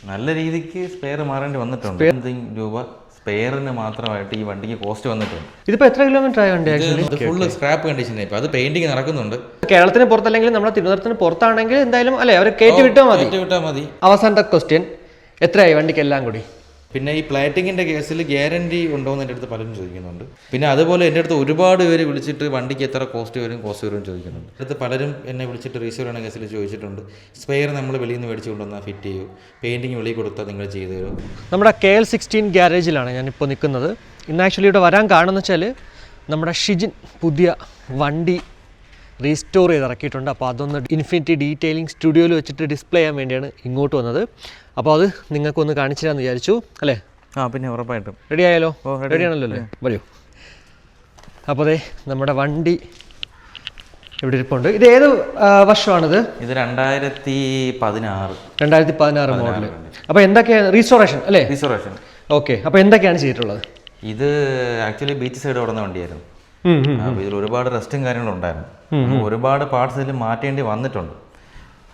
നല്ല രീതിക്ക് സ്പെയർ മാറേണ്ടി വന്നിട്ടുണ്ട്. രൂപ സ്പെയറിന് മാത്രമായിട്ട് ഈ വണ്ടിക്ക് കോസ്റ്റ് വന്നിട്ടുണ്ട്. ഇതിപ്പോൾ എത്ര കിലോമീറ്റർ ആയ വണ്ടി? ഫുള്ള് സ്ക്രാപ്പ് കണ്ടീഷനാണ്. ഇപ്പോൾ അത് പെയിന്റിങ് നടക്കുന്നുണ്ട്. കേരളത്തിന് പുറത്തല്ലെങ്കിൽ നമ്മുടെ തിരുവനന്തപുരത്തിന് പുറത്താണെങ്കിൽ എന്തായാലും അല്ലേ അവർ കയറ്റി വിട്ടാൽ മതി. അവസാനത്തെ ക്വസ്റ്റ്യൻ, എത്രയായി വണ്ടിക്ക് എല്ലാം കൂടി? പിന്നെ ഈ പ്ലാറ്റിങ്ങിൻ്റെ കേസിൽ ഗ്യാരണ്ടി ഉണ്ടോ എന്ന് എൻ്റെ അടുത്ത് പലരും ചോദിക്കുന്നുണ്ട്. പിന്നെ അതുപോലെ എൻ്റെ അടുത്ത് ഒരുപാട് പേര് വിളിച്ചിട്ട് വണ്ടിക്ക് എത്ര കോസ്റ്റ് വരും ചോദിക്കുന്നുണ്ട്. അടുത്ത് പലരും എന്നെ വിളിച്ചിട്ട് റീസെയിൽ ചെയ്യുന്ന കേസിൽ ചോദിച്ചിട്ടുണ്ട്. സ്പെയർ നമ്മൾ വെളിയിൽ നിന്ന് മേടിച്ച് കൊണ്ടുവന്നാൽ ഫിറ്റ് ചെയ്യൂ, പെയിൻറ്റിങ് വെളിയിൽ കൊടുത്താൽ നിങ്ങൾ ചെയ്തു തരും. നമ്മുടെ KL16 ഗ്യാരേജിലാണ് ഞാനിപ്പോൾ നിൽക്കുന്നത്. ഇന്ന് ആക്ച്വലി ഇവിടെ വരാൻ കാണുമെന്ന് വെച്ചാൽ നമ്മുടെ ഷിജിൻ പുതിയ വണ്ടി റീസ്റ്റോർ ചെയ്ത് ഇറക്കിയിട്ടുണ്ട്. അപ്പോൾ അതൊന്ന് ഇൻഫിനിറ്റി ഡീറ്റെയിലിംഗ് സ്റ്റുഡിയോയിൽ വെച്ചിട്ട് ഡിസ്പ്ലേ ചെയ്യാൻ വേണ്ടിയാണ് ഇങ്ങോട്ട് വന്നത്. അപ്പോൾ അത് നിങ്ങൾക്കൊന്ന് കാണിച്ചു തരാമെന്ന് വിചാരിച്ചു അല്ലേ? പിന്നെ ഉറപ്പായിട്ടും. റെഡി ആയാലോ? റെഡി ആണല്ലോ അല്ലേ? വരൂ. അപ്പോൾ അതെ നമ്മുടെ വണ്ടി ഇവിടെ ഇരിപ്പുണ്ട്. ഇത് ഏത് വർഷമാണിത്? ഇത് 2016 മോഡൽ. അപ്പോൾ എന്തൊക്കെയാണ് റീസ്റ്റോറേഷൻ അല്ലേ? റീസ്റ്റോറേഷൻ. ഓക്കെ. അപ്പോൾ എന്തൊക്കെയാണ് ചെയ്തിട്ടുള്ളത്? ഇത് ആക്ച്വലി ബീച്ച് സൈഡ് ഓടുന്ന വണ്ടിയായിരുന്നു. ഇതിൽ ഒരുപാട് റെസ്റ്റും കാര്യങ്ങളും ഉണ്ടായിരുന്നു. ഒരുപാട് പാർട്സ് ഇതിൽ മാറ്റേണ്ടി വന്നിട്ടുണ്ട്.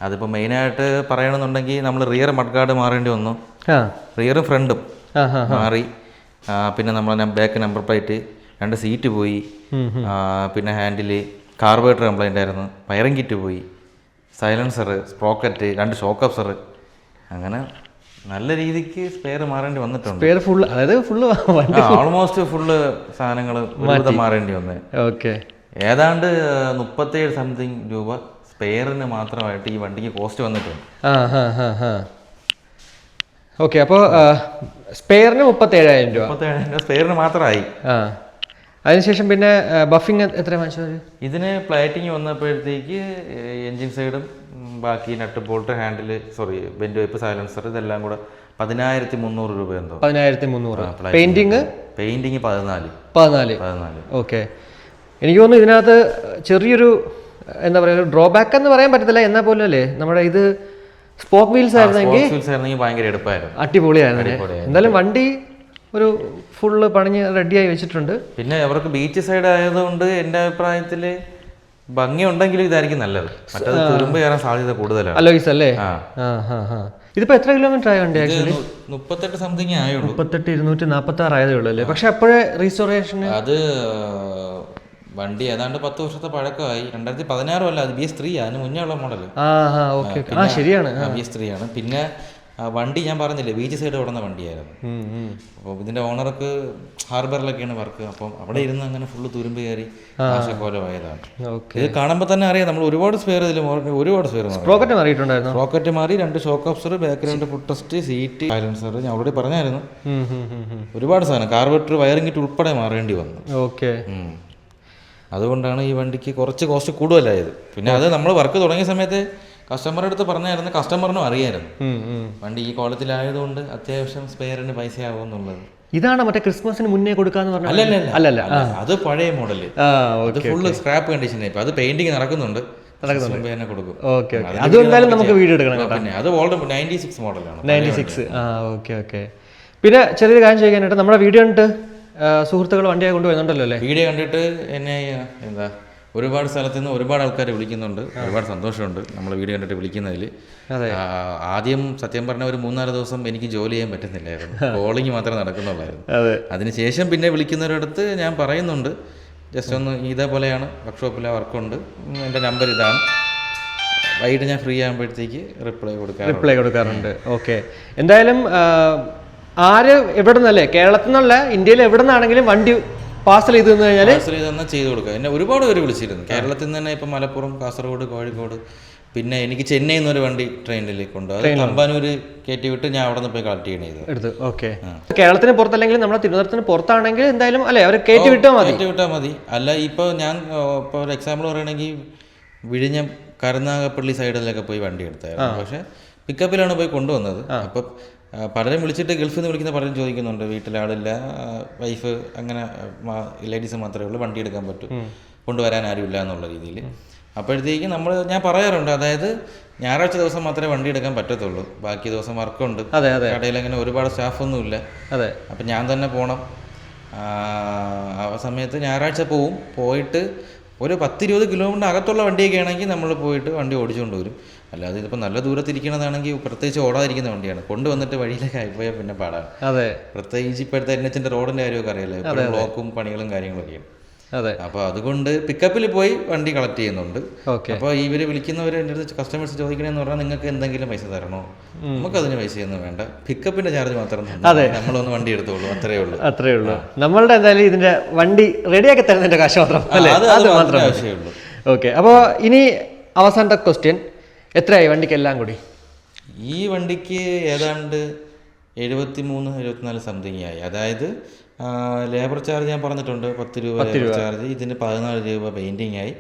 അതിപ്പോൾ മെയിനായിട്ട് പറയണമെന്നുണ്ടെങ്കിൽ നമ്മൾ റിയർ മഡ്ഗാർഡ് മാറേണ്ടി വന്നു, റിയറും ഫ്രണ്ടും മാറി. പിന്നെ നമ്മൾ ബാക്ക് നമ്പർ പ്ലേറ്റ്, 2 സീറ്റ് പോയി. പിന്നെ ഹാൻഡില്, കാർബറേറ്റർ കംപ്ലൈൻ്റ് ആയിരുന്നു, വയറിംഗ് കിറ്റ് പോയി, സൈലൻസർ, സ്പ്രോക്കറ്റ്, 2 ഷോക്ക് അബ്സർ. അങ്ങനെ നല്ല രീതിക്ക് സ്പെയർ മാറേണ്ടി വന്നിട്ടുണ്ട്. ഓൾമോസ്റ്റ് ഫുള്ള് സാധനങ്ങൾ മാറേണ്ടി വന്നേ. ഓക്കെ. ഏതാണ്ട് 37 സംതിങ് രൂപ സ്പെയറിന് മാത്രമായിട്ട് ഈ വണ്ടിക്ക് കോസ്റ്റ് വന്നിട്ടുണ്ട്. ഓക്കെ. അപ്പോൾ സ്പെയറിന് 37,000 രൂപ. 37,000 രൂപ സ്പെയറിന് മാത്രമായി. അതിനുശേഷം പിന്നെ ബഫിങ് എത്ര വാങ്ങിച്ചത്? ഇതിന് പ്ലേറ്റിങ് വന്നപ്പോഴത്തേക്ക് എൻജിൻ സൈഡും ബാക്കി nut bolt, handle, bend wipe, silencer ഇതെല്ലാം കൂടെ 10,300 രൂപ എന്തോ. 10,300. പെയിന്റിങ് 14. ഓക്കെ. എനിക്ക് തോന്നുന്നു ഇതിനകത്ത് ചെറിയൊരു എന്താ പറയുക, ഡ്രോബാക്ക് എന്ന് പറയാൻ പറ്റത്തില്ല. എന്നാൽ പോലും അല്ലേ നമ്മുടെ ഇത് സ്പോക്ക് വീൽസ് ആയിരുന്നെങ്കിൽ ഭയങ്കര എടുപ്പായിരുന്നു, അടിപൊളിയായിരുന്നു. എന്തായാലും വണ്ടി ഒരു ഫുള്ള് പണിഞ്ഞ് റെഡിയായി വെച്ചിട്ടുണ്ട്. പിന്നെ അവർക്ക് ബീച്ച് സൈഡ് ആയതുകൊണ്ട് എൻ്റെ അഭിപ്രായത്തിൽ ഭംഗി ഉണ്ടെങ്കിലും ഇതായിരിക്കും നല്ലത്. മറ്റത് തുരുമ്പ് കയറാൻ സാധ്യത കൂടുതലാണ്. അലോയ്സ് അല്ലേ? ഇതിപ്പോ എത്ര കിലോമീറ്റർ ആയ വണ്ടി? ആക്ച്വലി 38 സംതിങ് ആയുള്ളൂ. 246 ആയതേ ഉള്ളൂ അല്ലേ? പക്ഷെ അപ്പോഴേ റീസ്റ്റോറേഷൻ അത് വണ്ടി ഏതാണ്ട് 10 വർഷത്തെ പഴക്കമായി. 2016 അല്ല, അത് BS3 അതിന് മുന്നേ ഉള്ള മോഡൽ. ശരിയാണ്, BS3 ആണ്. പിന്നെ വണ്ടി ഞാൻ പറഞ്ഞില്ലേ ബീച്ച് സൈഡ് ഓടുന്ന വണ്ടിയായിരുന്നു. അപ്പോൾ ഇതിന്റെ ഓണർക്ക് ഹാർബറിലൊക്കെയാണ് വർക്ക്. അപ്പം അവിടെ ഇരുന്ന് അങ്ങനെ ഫുള്ള് തുരുമ്പ് കയറി നാശകോലമായതാണ്. ഇത് കാണുമ്പോൾ തന്നെ അറിയാം നമ്മൾ ഒരുപാട് സ്പെയർ ഇതിൽ ഒരുപാട് സ്പെയർ മാറിയിട്ടുണ്ടായിരുന്നു. റോക്കറ്റ് മാറി, 2 ഷോക്ക് അബ്സർ, ബാക്ക് 2 ഫുട് റെസ്റ്റ്, സീറ്റ്, സൈലൻസർ ഞാൻ ഓൾറെഡി പറഞ്ഞായിരുന്നു. ഒരുപാട് സാധനം, കാർബറേറ്റർ, വയറിംഗ് കിറ്റ് ഉൾപ്പെടെ മാറേണ്ടി വന്നു. ഓക്കെ. അതുകൊണ്ടാണ് ഈ വണ്ടിക്ക് കുറച്ച് കോസ്റ്റ് കൂടുതലായത്. പിന്നെ അത് നമ്മൾ വർക്ക് തുടങ്ങിയ സമയത്ത് കസ്റ്റമറുടെ അടുത്ത് പറഞ്ഞായിരുന്നു, കസ്റ്റമറിനും അറിയായിരുന്നു വണ്ടി ഈ കോളത്തിലായതുകൊണ്ട് അത്യാവശ്യം സ്പെയറിന് പൈസയാവുമെന്നുള്ളത്. ഇതാണ് മറ്റേ ക്രിസ്മസിന് മുന്നേ കൊടുക്കാന്ന് പറഞ്ഞാൽ? അല്ലല്ല, അത് പഴയ മോഡല്. അത് ഫുള്ള് സ്ക്രാപ്പ് കണ്ടീഷനായി. ഇപ്പൊ അത് പെയിന്റിങ് നടക്കുന്നുണ്ട്. അതുകൊണ്ടാലും നമുക്ക് വീഡിയോ എടുക്കണം. പിന്നെ അത് ഓൾഡ് 96 മോഡലാണ്. 96. ഓക്കെ. പിന്നെ ചെറിയൊരു കാര്യം ചോദിക്കാനായിട്ട്, നമ്മുടെ വീഡിയോ കണ്ടിട്ട് സുഹൃത്തുക്കൾ വണ്ടിയായി കൊണ്ടുപോകുന്നുണ്ടല്ലോ അല്ലേ? വീഡിയോ കണ്ടിട്ട് എന്നെ ഒരുപാട് സ്ഥലത്ത് നിന്ന് ഒരുപാട് ആൾക്കാർ വിളിക്കുന്നുണ്ട്. ഒരുപാട് സന്തോഷമുണ്ട് നമ്മൾ വീഡിയോ കണ്ടിട്ട് വിളിക്കുന്നതിൽ. ആദ്യം സത്യം പറഞ്ഞാൽ ഒരു 3-4 ദിവസം എനിക്ക് ജോലി ചെയ്യാൻ പറ്റുന്നില്ലായിരുന്നു. കോളിങ് മാത്രമേ നടക്കുന്നുള്ളായിരുന്നു. അതിനുശേഷം പിന്നെ വിളിക്കുന്നവരടുത്ത് ഞാൻ പറയുന്നുണ്ട്, ജസ്റ്റ് ഒന്ന് ഇതേപോലെയാണ്, വർക്ക്ഷോപ്പിലെ വർക്കുണ്ട്, എൻ്റെ നമ്പർ ഇതാണ്, വൈകിട്ട് ഞാൻ ഫ്രീ ആകുമ്പോഴത്തേക്ക് റിപ്ലൈ കൊടുക്കാറുണ്ട്. ഓക്കെ. എന്തായാലും ആര് എവിടെ നിന്നല്ലേ, കേരളത്തിൽ നിന്നുള്ള ഇന്ത്യയിൽ എവിടെ നിന്നാണെങ്കിലും വണ്ടി പാർസൽ ചെയ്ത് കഴിഞ്ഞാൽ ചെയ്ത് കൊടുക്കുക. എന്നെ ഒരുപാട് പേര് വിളിച്ചിരുന്നു കേരളത്തിൽ നിന്ന് തന്നെ. ഇപ്പം മലപ്പുറം, കാസർഗോഡ്, കോഴിക്കോട്, പിന്നെ എനിക്ക് ചെന്നൈയിൽ നിന്ന് ഒരു വണ്ടി ട്രെയിനിൽ കൊണ്ടുപോയി തമ്പാനൂര് കയറ്റി വിട്ട് ഞാൻ അവിടെ നിന്ന് പോയി കളക്ട് ചെയ്യണത്. ഓക്കെ. കേരളത്തിന് പുറത്തല്ലെങ്കിൽ നമ്മുടെ തിരുവനന്തപുരത്തിന് പുറത്താണെങ്കിൽ എന്തായാലും അല്ലെ അവർ കയറ്റി വിട്ടാൽ മതി. അല്ല ഇപ്പോൾ ഞാൻ ഇപ്പോൾ ഒരു എക്സാമ്പിൾ പറയുകയാണെങ്കിൽ വിഴിഞ്ഞം, കരുനാഗപ്പള്ളി സൈഡിലൊക്കെ പോയി വണ്ടി എടുത്തായിരുന്നു. പക്ഷേ പിക്കപ്പിലാണ് പോയി കൊണ്ടുവന്നത്. അപ്പം പലരും വിളിച്ചിട്ട് ഗൾഫിൽ നിന്ന് വിളിക്കുന്ന പലരും ചോദിക്കുന്നുണ്ട്, വീട്ടിലാളില്ല, വൈഫ്, അങ്ങനെ ലേഡീസ് മാത്രമേ ഉള്ളൂ, വണ്ടി എടുക്കാൻ പറ്റൂ, കൊണ്ടുവരാൻ ആരുമില്ല എന്നുള്ള രീതിയിൽ. അപ്പോഴത്തേക്കും ഞാൻ പറയാറുണ്ട്, അതായത് ഞായറാഴ്ച ദിവസം മാത്രമേ വണ്ടി എടുക്കാൻ പറ്റത്തുള്ളൂ, ബാക്കി ദിവസം വർക്കുണ്ട്, കടയിൽ അങ്ങനെ ഒരുപാട് സ്റ്റാഫൊന്നുമില്ല. അപ്പം ഞാൻ തന്നെ പോകണം. ആ സമയത്ത് ഞായറാഴ്ച പോയിട്ട് ഒരു 10-20 കിലോമീറ്റർ അകത്തുള്ള വണ്ടിയൊക്കെ ആണെങ്കിൽ നമ്മൾ പോയിട്ട് വണ്ടി ഓടിച്ചുകൊണ്ട് വരും. അല്ലാതെ ഇതിപ്പോൾ നല്ല ദൂരത്തിരിക്കണതാണെങ്കിൽ പ്രത്യേകിച്ച് ഓടാതിരിക്കുന്ന വണ്ടിയാണ്. കൊണ്ടുവന്നിട്ട് വഴിയിലേക്ക് ആയിപ്പോയാൽ പിന്നെ പാടാണ്. അതെ, പ്രത്യേകിച്ച് ഇപ്പോഴത്തെ NH-ന്റെ റോഡിൻ്റെ കാര്യമൊക്കെ അറിയില്ലേ, ഇപ്പോൾ ബ്ലോക്കും പണികളും കാര്യങ്ങളൊക്കെയാണ്. അതെ. അപ്പോൾ അതുകൊണ്ട് പിക്കപ്പിൽ പോയി വണ്ടി കളക്ട് ചെയ്യുന്നുണ്ട്. ഓക്കെ. അപ്പോൾ ഇവർ വിളിക്കുന്നവർ എൻ്റെ അടുത്ത് കസ്റ്റമേഴ്സ് ചോദിക്കണമെന്ന് പറഞ്ഞാൽ നിങ്ങൾക്ക് എന്തെങ്കിലും പൈസ തരണോ? നമുക്കതിന് പൈസയൊന്നും വേണ്ട, പിക്കപ്പിൻ്റെ ചാർജ് മാത്രം നമ്മളൊന്ന് വണ്ടി എടുത്തോളൂ, അത്രേ ഉള്ളൂ. നമ്മളുടെ എന്തായാലും ഇതിന്റെ വണ്ടി റെഡിയാക്കി തരുന്നതിന്റെ കാശ് മാത്രം അത് മാത്രമേ ആവശ്യമുള്ളൂ. ഓക്കെ. അപ്പോൾ ഇനി അവസാനത്തെ ക്വസ്റ്റ്യൻ, എത്രയായി വണ്ടിക്ക് എല്ലാം കൂടി? ഈ വണ്ടിക്ക് ഏതാണ്ട് 73-74 സംതിങ് ആയി. അതായത് ലേബർ ചാർജ് ഞാൻ പറഞ്ഞിട്ടുണ്ട്, 10 രൂപ ലേബർ ചാർജ്, ഇതിന് 14 രൂപ പെയിന്റിങ് ആയി,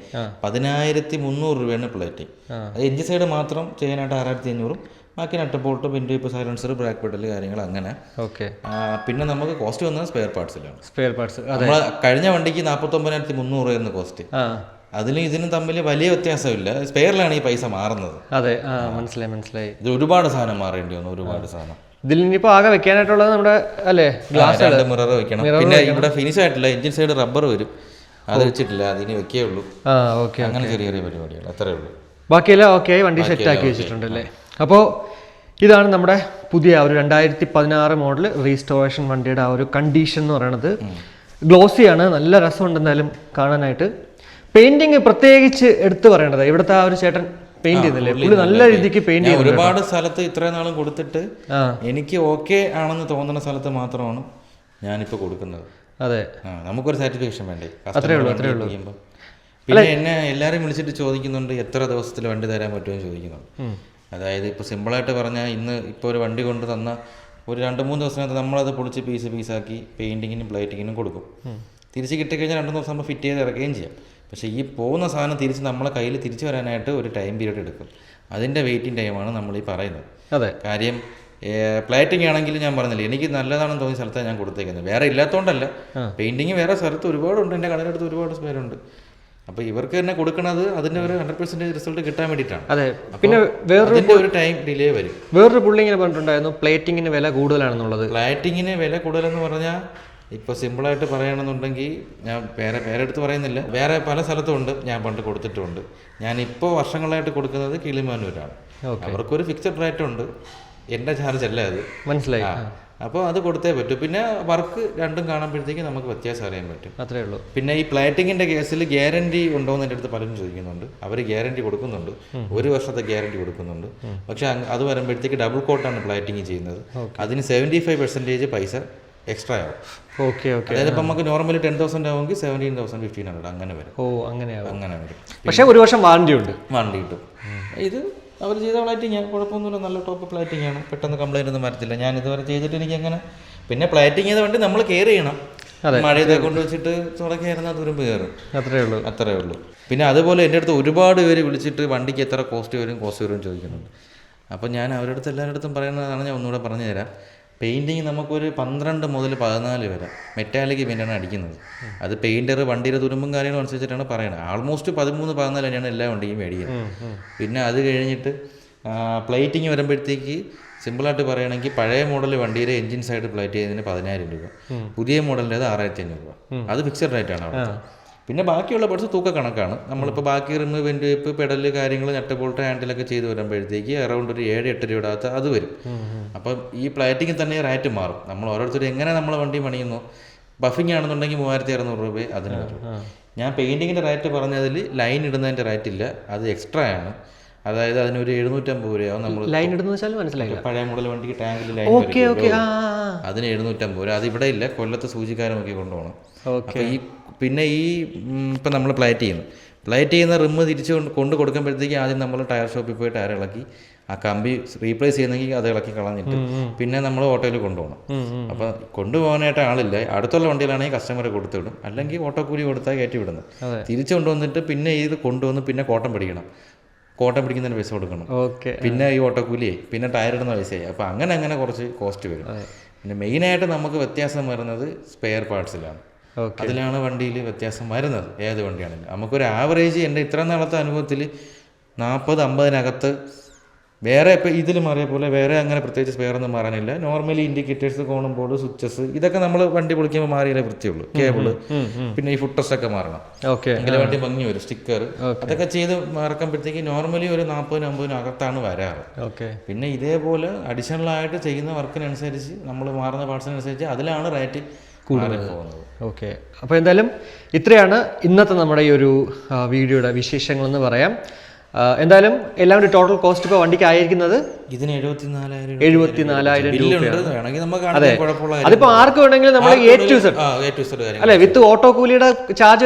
10,300 രൂപയാണ് പ്ലേറ്റിംഗ്. അത് എഞ്ചിൻ സൈഡ് മാത്രം ചെയ്യാനായിട്ട് 6,500, ബാക്കി nut bolt, window silencer, brake pedal കാര്യങ്ങൾ അങ്ങനെ. ഓക്കെ. പിന്നെ നമുക്ക് കോസ്റ്റ് വന്നത് സ്പെയർ പാർട്സിലാണ്. സ്പെയർ പാർട്സ് നമ്മൾ കഴിഞ്ഞ വണ്ടിക്ക് 49,300 ആയിരുന്നു കോസ്റ്റ്. അതിലും ഇതിനും തമ്മിൽ വലിയ വ്യത്യാസമില്ല, സ്പെയറിലാണ് ഈ പൈസ മാറുന്നത്. അതെ, മനസ്സിലായി. ഇത് ഒരുപാട് സാധനം മാറേണ്ടി വന്നു, ഒരുപാട് സാധനം. ഇതിൽ ഇനിയിപ്പോൾ ആകെ വെക്കാനായിട്ടുള്ളത് നമ്മുടെ ഗ്ലാസ് മിറർ വെക്കണം. പിന്നെ ഇവിടെ ഫിനിഷ് ആയിട്ടില്ല, എഞ്ചിൻ സൈഡ് റബ്ബർ വരും, അത് വെച്ചിട്ടില്ല, അതിന് വെക്കേ ഉള്ളൂ. അങ്ങനെ ചെറിയ പരിപാടികൾ, അത്രേ ഉള്ളൂ. ബാക്കിയെല്ലാം ഓക്കെ ആയി, വണ്ടി സെറ്റ് ആക്കി വെച്ചിട്ടുണ്ടല്ലേ. അപ്പോൾ ഇതാണ് നമ്മുടെ പുതിയ ഒരു 2016 മോഡൽ റീസ്റ്റോറേഷൻ വണ്ടിയുടെ ആ ഒരു കണ്ടീഷൻ എന്ന് പറയുന്നത്. ഗ്ലോസിയാണ്, നല്ല രസമുണ്ട് എന്തായാലും കാണാനായിട്ട്. പെയിന്റിങ് പ്രത്യേകിച്ച് എടുത്തു പറയേണ്ടത്, ഇവിടുത്തെ ആ ഒരു ചേട്ടൻ പെയിന്റ് ചെയ്യുന്നില്ലേ, പുള്ളി നല്ല രീതിക്ക് പെയിന്റ് ചെയ്യും. ഒരുപാട് സ്ഥലത്ത് ഇത്രയും നാളും കൊടുത്തിട്ട് എനിക്ക് ഓക്കെ ആണെന്ന് തോന്നുന്ന സ്ഥലത്ത് മാത്രമാണ് ഞാനിപ്പോൾ കൊടുക്കുന്നത്. അതെ, നമുക്കൊരു സാറ്റിസ്ഫാക്ഷൻ വേണ്ടേ. അത്രേ ഉള്ളൂ. പിന്നെ എന്നെ എല്ലാവരും വിളിച്ചിട്ട് ചോദിക്കുന്നുണ്ട് എത്ര ദിവസത്തിൽ വണ്ടി തരാൻ പറ്റുമെന്ന് ചോദിക്കുന്നുണ്ട്. അതായത് ഇപ്പോൾ സിമ്പിളായിട്ട് പറഞ്ഞാൽ ഇപ്പോൾ ഒരു വണ്ടി കൊണ്ട് തന്ന ഒരു 2-3 ദിവസത്തിനകത്ത് നമ്മളത് പൊളിച്ച് പീസാക്കി പെയിന്റിങ്ങിനും പ്ലേറ്റിങ്ങിനും കൊടുക്കും. തിരിച്ച് കിട്ടിക്കഴിഞ്ഞാൽ 2 ദിവസം നമ്മൾ ഫിറ്റ് ചെയ്ത് ഇറക്കുകയും ചെയ്യാം. പക്ഷേ ഈ പോകുന്ന സാധനം തിരിച്ച് നമ്മളെ കയ്യിൽ തിരിച്ചു വരാനായിട്ട് ഒരു ടൈം പീരീഡ് എടുക്കും. അതിൻ്റെ വെയിറ്റിംഗ് ടൈമാണ് നമ്മൾ ഈ പറയുന്നത്. അതെ, കാര്യം പ്ലേറ്റിംഗ് ആണെങ്കിൽ ഞാൻ പറഞ്ഞില്ലേ, എനിക്ക് നല്ലതാണെന്ന് തോന്നിയ സ്ഥലത്താണ് ഞാൻ കൊടുത്തേക്കുന്നത്, വേറെ ഇല്ലാത്തതുകൊണ്ടല്ല. പെയിന്റിങ് വേറെ സ്ഥലത്ത് ഒരുപാടുണ്ട്, എൻ്റെ കടയിലെടുത്ത് ഒരുപാട് പേരുണ്ട്. അപ്പോൾ ഇവർക്ക് തന്നെ കൊടുക്കുന്നത് അതിൻ്റെ ഒരു 100% റിസൾട്ട് കിട്ടാൻ വേണ്ടിയിട്ടാണ്. അതെ. പിന്നെ വേറൊരു ഒരു ടൈം ഡിലേ വരും. വേറൊരു പുള്ളി ഇങ്ങനെ പറഞ്ഞിട്ടുണ്ടായിരുന്നു പ്ലേറ്റിങ്ങിന് വില കൂടുതലാണെന്നുള്ളത്. പ്ലേറ്റിങ്ങിന് വില കൂടുതലെന്ന് പറഞ്ഞാൽ ഇപ്പോൾ സിമ്പിളായിട്ട് പറയുകയാണെന്നുണ്ടെങ്കിൽ, ഞാൻ പേരെടുത്ത് പറയുന്നില്ല, വേറെ പല സ്ഥലത്തും ഉണ്ട്, ഞാൻ പണ്ട് കൊടുത്തിട്ടുണ്ട്. ഞാനിപ്പോൾ വർഷങ്ങളായിട്ട് കൊടുക്കുന്നത് കിളിമാനൂരാണ്. അവർക്കൊരു ഫിക്സഡ് റേറ്റ് ഉണ്ട്, എൻ്റെ ചാർജ് അല്ല അത്, മനസ്സിലായി. അപ്പോൾ അത് കൊടുത്തേ പറ്റൂ. പിന്നെ വർക്ക് രണ്ടും കാണുമ്പോഴത്തേക്ക് നമുക്ക് വ്യത്യാസം അറിയാൻ പറ്റും, അത്രേ ഉള്ളൂ. പിന്നെ ഈ പ്ലേറ്റിങ്ങിൻ്റെ കേസിൽ ഗ്യാരണ്ടി ഉണ്ടോ എന്ന് എൻ്റെ അടുത്ത് പലരും ചോദിക്കുന്നുണ്ട്. അവർ ഗ്യാരണ്ടി കൊടുക്കുന്നുണ്ട്, 1 വർഷത്തെ ഗ്യാരണ്ടി കൊടുക്കുന്നുണ്ട്. പക്ഷേ അത് വരുമ്പോഴത്തേക്ക് ഡബിൾ കോട്ടാണ് പ്ലേറ്റിങ് ചെയ്യുന്നത്. അതിന് 75% പൈസ എക്സ്ട്രാ ആവും. ഓക്കെ. അതായത് ഇപ്പം നമുക്ക് നോർമലി 10,000 ആവുമെങ്കിൽ 17,000 1500 അങ്ങനെ വരും. അങ്ങനെ വരും. പക്ഷേ 1 വർഷം വാറണ്ടി കിട്ടും. ഇത് അവർ ചെയ്ത പ്ലേറ്റിങ് കുഴപ്പമൊന്നുമില്ല, നല്ല ടോപ്പ് പ്ലേറ്റിംഗ് ആണ്, പെട്ടെന്ന് കംപ്ലൈൻ്റ് ഒന്നും വരത്തില്ല. ഞാൻ ഇതുവരെ ചെയ്തിട്ട് എനിക്ക് അങ്ങനെ. പിന്നെ പ്ലേറ്റിംഗ് ചെയ്ത വണ്ടി നമ്മൾ കെയർ ചെയ്യണം, മഴയത്തെ കൊണ്ട് വെച്ചിട്ട് തുടങ്ങിയായിരുന്ന തുരുമ്പ് കയറും, അത്രേ ഉള്ളൂ. പിന്നെ അതുപോലെ എൻ്റെ അടുത്ത് ഒരുപാട് പേര് വിളിച്ചിട്ട് വണ്ടിക്ക് എത്ര കോസ്റ്റ് വരും ചോദിക്കുന്നുണ്ട്. അപ്പോൾ ഞാൻ അവരുടെ അടുത്ത് എല്ലാവരുടെ അടുത്തും പറയുന്നതാണ്, ഞാൻ ഒന്നുകൂടെ പറഞ്ഞു തരാം. പെയിൻറ്റിങ് നമുക്കൊരു 12 മുതൽ 14 വരെ മെറ്റാലിക് പെയിൻ്റാണ് അടിക്കുന്നത്. അത് പെയിൻറ്റർ വണ്ടിയുടെ തുരുമ്പും കാര്യങ്ങളും അനുസരിച്ചിട്ടാണ് പറയുന്നത്. ആൾമോസ്റ്റ് 13-14 തന്നെയാണ് എല്ലാ വണ്ടിയും മേടിക്കുന്നത്. പിന്നെ അത് കഴിഞ്ഞിട്ട് പ്ലേറ്റിങ് വരുമ്പോഴത്തേക്ക് സിമ്പിളായിട്ട് പറയുകയാണെങ്കിൽ പഴയ മോഡൽ വണ്ടിയുടെ എഞ്ചിൻ സൈഡ് പ്ലേറ്റ് ചെയ്തതിന് 10,000 രൂപ, പുതിയ മോഡലിൻ്റെ 6,500 രൂപ. അത് ഫിക്സഡ് റേറ്റാണ് അവിടെ. പിന്നെ ബാക്കിയുള്ള ബഡ്സ് തൂക്ക കണക്കാണ്. നമ്മളിപ്പോൾ ബാക്കി റിമ്, വെൻറ്റ്, പെഡല് കാര്യങ്ങൾ, നട്ട് ബോൾട്ട്, ഹാൻഡിലൊക്കെ ചെയ്ത് വരുമ്പോഴത്തേക്ക് അറൗണ്ട് ഒരു 7-8 രൂപയുടെ അകത്ത് അത് വരും. അപ്പം ഈ പ്ലേറ്റിങ്ങിൽ തന്നെ റേറ്റ് മാറും. നമ്മൾ ഓരോരുത്തരും എങ്ങനെ നമ്മളെ വണ്ടി പണിയുന്നു. ബഫിങ് ആണെന്നുണ്ടെങ്കിൽ 3,600 രൂപ അതിന് വരും. ഞാൻ പെയിൻറ്റിങ്ങിൻ്റെ റേറ്റ് പറഞ്ഞതിൽ ലൈൻ ഇടുന്നതിൻ്റെ റേറ്റ് ഇല്ല, അത് എക്സ്ട്രാ ആണ്. അതായത് അതിനൊരു 750 രൂപയാവും. നമ്മൾ ലൈൻ ഇടുന്ന പഴയ മോഡൽ വണ്ടിക്ക് ടാങ്കിൽ ലൈൻ വരും, അതിന് 750 രൂപ. അത് ഇവിടെ ഇല്ല, കൊല്ലത്ത് സൂചിക്കാരമൊക്കെ കൊണ്ടുപോകണം. പിന്നെ ഇപ്പം നമ്മൾ പ്ലേറ്റ് ചെയ്യുന്ന റിമ്മ് തിരിച്ച് കൊണ്ട് കൊടുക്കുമ്പോഴത്തേക്ക് ആദ്യം നമ്മൾ ടയർ ഷോപ്പിൽ പോയി ടയർ ഇളക്കി ആ കമ്പി റീപ്ലേസ് ചെയ്യുന്നെങ്കിൽ അത് ഇളക്കി കളഞ്ഞിട്ട് പിന്നെ നമ്മൾ ഓട്ടോയിൽ കൊണ്ടുപോകണം. അപ്പോൾ കൊണ്ടുപോകാനായിട്ട് ആളില്ല. അടുത്തുള്ള വണ്ടിയിലാണെങ്കിൽ കസ്റ്റമറെ കൊടുത്തു വിടും, അല്ലെങ്കിൽ ഓട്ടോ കൂലി കൊടുത്താൽ കയറ്റി വിടുന്നത്. തിരിച്ചു കൊണ്ടുവന്നിട്ട് പിന്നെ ഇത് കൊണ്ടുവന്ന് പിന്നെ കോട്ടം പിടിക്കുന്നതിന് പൈസ കൊടുക്കണം. പിന്നെ ഈ ഓട്ടോക്കൂലിയെ പിന്നെ ടയർ ഇടുന്ന പൈസയായി. അപ്പോൾ അങ്ങനെ കുറച്ച് കോസ്റ്റ് വരും. പിന്നെ മെയിനായിട്ട് നമുക്ക് വ്യത്യാസം വരുന്നത് സ്പെയർ പാർട്സിലാണ്. അതിലാണ് വണ്ടിയിൽ വ്യത്യാസം വരുന്നത്. ഏത് വണ്ടിയാണെങ്കിലും നമുക്കൊരു ആവറേജ് എൻ്റെ ഇത്ര നാളത്തെ അനുഭവത്തിൽ 40-50 വേറെ ഇപ്പോൾ ഇതിൽ മാറിയ പോലെ വേറെ അങ്ങനെ പ്രത്യേകിച്ച് സ്പെയർ ഒന്നും മാറാനില്ല. നോർമലി ഇൻഡിക്കേറ്റേഴ്സ്, കോണും ബോർഡ്, സ്വിച്ചസ് ഇതൊക്കെ നമ്മൾ വണ്ടി പൊളിക്കുമ്പോൾ മാറിയാലേ വൃത്തിയുള്ളൂ. കേബിള്, പിന്നെ ഈ ഫുട്ടസ് ഒക്കെ മാറണം. എങ്കിലും വണ്ടി ഭംഗി വരും. സ്റ്റിക്കർ അതൊക്കെ ചെയ്ത് മറക്കുമ്പോഴത്തേക്ക് നോർമലി ഒരു 40-50 അകത്താണ് വരാറ്. പിന്നെ ഇതേപോലെ അഡീഷണൽ ആയിട്ട് ചെയ്യുന്ന വർക്കിനനുസരിച്ച് നമ്മൾ മാറുന്ന പാർട്സിനനുസരിച്ച് അതിലാണ് റേറ്റ് കൂടുതൽ പോകുന്നത്. ഓക്കെ, അപ്പോൾ എന്തായാലും ഇത്രയാണ് ഇന്നത്തെ നമ്മുടെ ഈ ഒരു വീഡിയോയുടെ വിശേഷങ്ങളെന്ന് പറയാം. എന്തായാലും എല്ലാം കൂടി ടോട്ടൽ കോസ്റ്റ് ഇപ്പോൾ വണ്ടിക്ക് ആയിരിക്കുന്നത് ഇതിന് 74,000 രൂപ. അതെ, അതിപ്പോൾ ആർക്ക് വേണമെങ്കിലും നമ്മൾ അല്ലെ വിത്ത് ഓട്ടോ കൂലിയുടെ ചാർജ്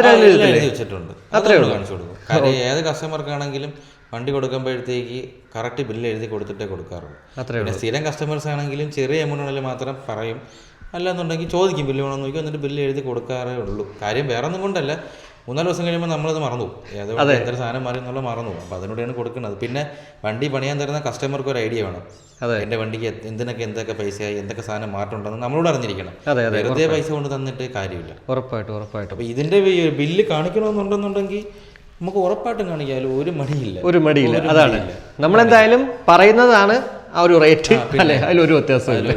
വെച്ചിട്ടുണ്ട്. അത്രേ ഉള്ളൂ. കാണിച്ചു കൊടുക്കും. കാര്യം ഏത് കസ്റ്റമർക്കാണെങ്കിലും വണ്ടി കൊടുക്കുമ്പോഴത്തേക്ക് കറക്റ്റ് ബില്ല് എഴുതി കൊടുത്തിട്ടേ കൊടുക്കാറുള്ളൂ. പിന്നെ സ്ഥിരം കസ്റ്റമേഴ്സ് ആണെങ്കിലും ചെറിയ എമൗണ്ടിൽ മാത്രം പറയും, അല്ലാന്നുണ്ടെങ്കിൽ ചോദിക്കും ബില്ല് വേണമെന്ന് നോക്കി, എന്നിട്ട് ബില്ല് എഴുതി കൊടുക്കാറേ ഉള്ളൂ. കാര്യം വേറെ ഒന്നും കൊണ്ടല്ല, 3-4 ദിവസം കഴിയുമ്പോൾ നമ്മളത് മറന്നു പോകും, ഏതൊക്കെ എന്തൊരു സാധനം മാറി എന്നുള്ള മറന്നു പോകും. അപ്പോൾ അതിനോടെയാണ് കൊടുക്കുന്നത്. പിന്നെ വണ്ടി പണിയാൻ തരുന്ന കസ്റ്റമർക്ക് ഒരു ഐഡിയ വേണം. എൻ്റെ വണ്ടിക്ക് എന്തൊക്കെ പൈസയായി, എന്തൊക്കെ സാധനം മാറ്റമുണ്ടെന്ന് നമ്മളോട് അറിഞ്ഞിരിക്കണം. വെറുതെ പൈസ കൊണ്ട് തന്നിട്ട് കാര്യമില്ല. ഉറപ്പായിട്ടും. അപ്പോൾ ഇതിൻ്റെ ബില്ല് കാണിക്കണമെന്നുണ്ടെന്നുണ്ടെങ്കിൽ നമുക്ക് ഉറപ്പായിട്ടും കാണിക്കാമല്ലോ, ഒരു മടിയില്ല. അതാണ് നമ്മളെന്തായാലും പറയുന്നതാണ് ആ ഒരു റേറ്റ്, അല്ലേ? അതിലൊരു വ്യത്യാസമില്ല.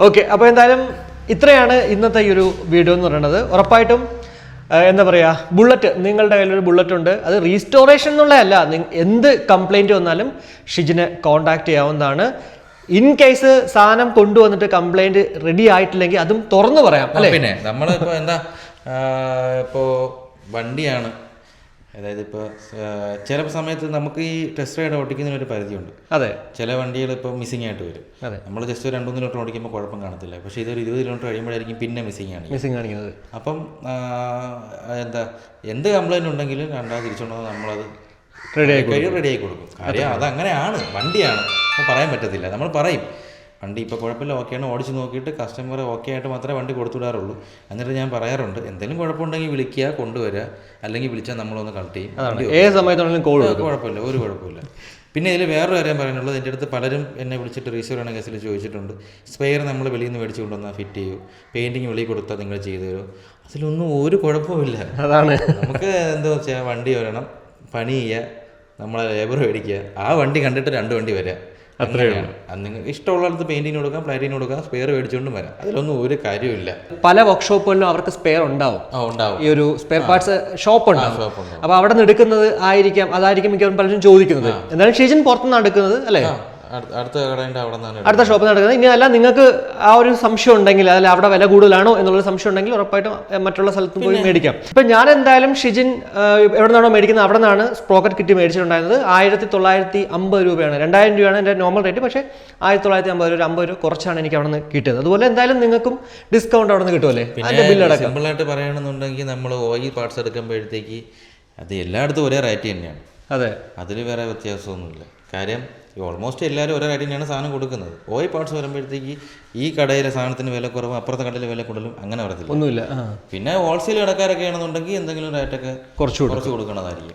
ഓക്കെ, അപ്പോൾ എന്തായാലും ഇത്രയാണ് ഇന്നത്തെ ഈ ഒരു വീഡിയോ എന്ന് പറയുന്നത്. ഉറപ്പായിട്ടും എന്താ പറയുക, ബുള്ളറ്റ്, നിങ്ങളുടെ കയ്യിലൊരു ബുള്ളറ്റ് ഉണ്ട്, അത് റീസ്റ്റോറേഷൻ എന്നുള്ളതല്ല, എന്ത് കംപ്ലൈൻറ്റ് വന്നാലും ഷിജിനെ കോൺടാക്ട് ചെയ്യാവുന്നതാണ്. ഇൻ കേസ് സാധനം കൊണ്ടുവന്നിട്ട് കംപ്ലൈൻറ്റ് റെഡി ആയിട്ടില്ലെങ്കിൽ അതും തുറന്നു പറയാം, അല്ലേ? പിന്നെ നമ്മളിപ്പോൾ എന്താ ഇപ്പോൾ വണ്ടിയാണ്, അതായത് ഇപ്പോൾ ചില സമയത്ത് നമുക്ക് ഈ ടെസ്റ്റ് റൈഡ് ഓടിക്കുന്നതിനൊരു പരിധിയുണ്ട്. അതെ, ചില വണ്ടികൾ ഇപ്പോൾ മിസ്സിംഗ് ആയിട്ട് വരും. നമ്മൾ ജസ്റ്റ് 2-3 കിലോമീറ്റർ ഓടിക്കുമ്പോൾ കുഴപ്പം കാണത്തില്ല. പക്ഷേ ഇതൊരു 20 കിലോമീറ്റർ കഴിയുമ്പോഴായിരിക്കും പിന്നെ മിസ്സിംഗ് കാണിക്കുന്നത്. അപ്പം എന്ത് കംപ്ലൈൻറ്റ് ഉണ്ടെങ്കിലും രണ്ടാമത് തിരിച്ചുകൊണ്ടോ നമ്മളത് റെഡിയാക്കി കൊടുക്കും. കാര്യം അതങ്ങനെയാണ്, വണ്ടിയാണ്, പറയാൻ പറ്റത്തില്ല. നമ്മൾ പറയും വണ്ടി ഇപ്പോൾ കുഴപ്പമില്ല, ഓക്കെയാണ്, ഓടിച്ച് നോക്കിയിട്ട് കസ്റ്റമർ ഓക്കെ ആയിട്ട് മാത്രമേ വണ്ടി കൊടുത്തുവിടാറുള്ളൂ. എന്നിട്ട് ഞാൻ പറയാറുണ്ട്, എന്തെങ്കിലും കുഴപ്പമുണ്ടെങ്കിൽ വിളിക്കുക, കൊണ്ടുവരിക, അല്ലെങ്കിൽ വിളിച്ചാൽ നമ്മളൊന്ന് കളക്ട് ചെയ്യും. ഏത് സമയത്താണെങ്കിലും കുഴപ്പമില്ല, ഒരു കുഴപ്പമില്ല. പിന്നെ ഇതിൽ വേറൊരു കാര്യം പറയാനുള്ളത്, എൻ്റെ അടുത്ത് പലരും എന്നെ വിളിച്ചിട്ട് റീസെയിൽ ആണ കേസിൽ ചോദിച്ചിട്ടുണ്ട്, സ്പെയർ നമ്മൾ വെളിയിൽ നിന്ന് മേടിച്ച് കൊണ്ടുവന്നാൽ ഫിറ്റ് ചെയ്യൂ, പെയിൻറ്റിങ് വെളിയിൽ കൊടുത്താൽ നിങ്ങൾ ചെയ്തു തരുമോ? അതിലൊന്നും ഒരു കുഴപ്പമില്ല. അതാണ് നമുക്ക് എന്താ വെച്ചാൽ വണ്ടി വരണം, പണി ചെയ്യുക, നമ്മളെ ലേബർ മേടിക്കുക, ആ വണ്ടി കണ്ടിട്ട് 2 വണ്ടി വരിക, അത്രയാണ്. നിങ്ങൾക്ക് ഇഷ്ടമുള്ളിടത്ത് പെയിന്റിന് കൊടുക്കാം, പ്ലാറ്റിന് കൊടുക്കാം, സ്പെയർ മേടിച്ചുകൊണ്ടും വരാം. അതിലൊന്നും ഒരു കാര്യമില്ല. പല വർക്ക്ഷോപ്പുകളിലും അവർക്ക് സ്പെയർ ഉണ്ടാവും. ഈ ഒരു സ്പെയർ പാർട്സ് ഷോപ്പ് ഉണ്ടാവും. അപ്പോൾ അവിടെ നിന്ന് എടുക്കുന്നത് അതായിരിക്കും മിക്കവാറും പലരും ചോദിക്കുന്നത്. എന്നാലും ഷിജിൻ പുറത്തുനിന്ന് എടുക്കുന്നത്, അല്ലേ? അടുത്ത ഷോപ്പിൽ നടക്കുന്നത്. ഇനി അല്ല, നിങ്ങൾക്ക് ആ ഒരു സംശയം ഉണ്ടെങ്കിൽ, അതിൽ അവിടെ വില കൂടുതലാണോ എന്നുള്ളൊരു സംശയം ഉണ്ടെങ്കിൽ ഉറപ്പായിട്ടും മറ്റുള്ള സ്ഥലത്ത് പോയി മേടിക്കാം. ഇപ്പം ഞാൻ എന്തായാലും ഷിജിൻ എവിടെ നിന്നാണോ മേടിക്കുന്നത് അവിടെ നിന്നാണ് സ്പ്രോക്കറ്റ് കിറ്റ് മേടിച്ചിട്ടുണ്ടായിരുന്നത്. 1950 രൂപയാണ്, 2000 രൂപയാണ് എൻ്റെ നോർമൽ റേറ്റ്. പക്ഷേ 1950 ഒരു 50 രൂപ കുറച്ചാണ് എനിക്ക് അവിടെ നിന്ന് കിട്ടിയത്. അതുപോലെ എന്തായാലും നിങ്ങൾക്കും ഡിസ്കൗണ്ട് അവിടെ നിന്ന് കിട്ടുമല്ലേ? അതിൻ്റെ ബില്ലടക്കം സിമ്പിളായിട്ട് പറയുകയാണെന്നുണ്ടെങ്കിൽ നമ്മൾ ഓയിൽ പാർട്സ് എടുക്കുമ്പോഴത്തേക്ക് അത് എല്ലായിടത്തും ഒരേ റേറ്റ് തന്നെയാണ്. അതെ, അതിൽ വേറെ വ്യത്യാസമൊന്നുമില്ല. കാര്യം ഓൾമോസ്റ്റ് എല്ലാവരും ഒരേ റേറ്റിൽ തന്നെയാണ് സാധനം കൊടുക്കുന്നത്. ഓയിൽ പാർട്സ് വരുമ്പോഴത്തേക്ക് ഈ കടയിലെ സാധനത്തിന് വില കുറവും അപ്പുറത്തെ കടയിലെ വില കൂടുതലും അങ്ങനെ വരത്തില്ല, ഒന്നുമില്ല. പിന്നെ ഹോൾസെയിൽ കടക്കാരൊക്കെ ആണെന്നുണ്ടെങ്കിൽ എന്തെങ്കിലും റേറ്റൊക്കെ കുറച്ച് കൊടുക്കണതായിരിക്കും,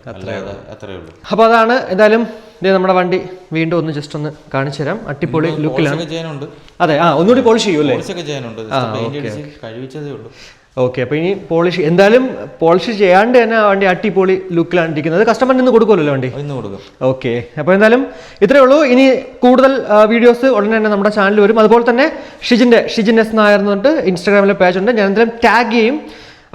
അത്രയേ ഉള്ളൂ. അപ്പോൾ അതാണ്. എന്തായാലും നമ്മുടെ വണ്ടി വീണ്ടും ഒന്ന് ജസ്റ്റ് ഒന്ന് കാണിച്ചു തരാം. അടിപൊളി ലുക്കിലാണ് ചെയ്യാനുണ്ട്. അതെ, ഒന്നുകൂടി പോളിഷ് ചെയ്യൂല്ലേ? ചെയ്യാനുണ്ട്, കഴിവിച്ചതേ ഉള്ളൂ. ഓക്കെ, അപ്പോൾ ഇനി എന്തായാലും പോളിഷ് ചെയ്യാണ്ട് തന്നെ വണ്ടി അടിപൊളി ലുക്കിലാണ് ഇരിക്കുന്നത്. കസ്റ്റമറിന് ഇന്ന് കൊടുക്കുമല്ലോ വണ്ടി? ഓക്കെ, അപ്പോൾ എന്തായാലും ഇത്രയേ ഉള്ളൂ. ഇനി കൂടുതൽ വീഡിയോസ് ഉടനെ തന്നെ നമ്മുടെ ചാനലിൽ വരും. അതുപോലെ തന്നെ ഷിജിൻ എസ് നായർ എന്ന് പറഞ്ഞിട്ട് ഇൻസ്റ്റാഗ്രാമിലെ പേജുണ്ട്, ഞാൻ എന്തായാലും ടാഗ് ചെയ്യും.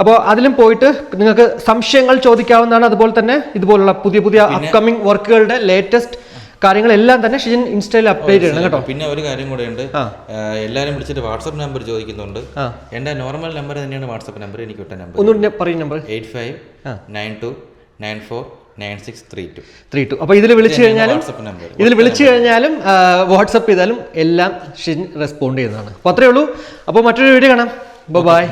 അപ്പോൾ അതിലും പോയിട്ട് നിങ്ങൾക്ക് സംശയങ്ങൾ ചോദിക്കാവുന്നതാണ്. അതുപോലെ തന്നെ ഇതുപോലുള്ള പുതിയ അപ്കമിങ് വർക്കുകളുടെ ലേറ്റസ്റ്റ് കാര്യങ്ങളെല്ലാം തന്നെ ഷിജിൻ ഇൻസ്റ്റയിൽ അപ്ഡേറ്റ് ചെയ്യണം കേട്ടോ. പിന്നെ ഒരു കാര്യം കൂടെ ഉണ്ട്, എല്ലാവരും വിളിച്ചിട്ട് വാട്സ്ആപ്പ് നമ്പർ ചോദിക്കുന്നുണ്ട്. എന്റെ നോർമൽ നമ്പർ തന്നെയാണ് വാട്സ്ആപ്പ് നമ്പർ, എനിക്ക് വിട്ട നമ്പർ. ഒന്നുകൂടി പറയും നമ്പർ: 8592949632. അപ്പോൾ ഇതിൽ വിളിച്ചു കഴിഞ്ഞാലും വാട്സ്ആപ്പ് ചെയ്താലും എല്ലാം ഷിജിൻ റെസ്പോണ്ട് ചെയ്യുന്നതാണ്. അപ്പോൾ അത്രയേ ഉള്ളൂ. അപ്പോൾ മറ്റൊരു വീഡിയോ കാണാം. ബൈ.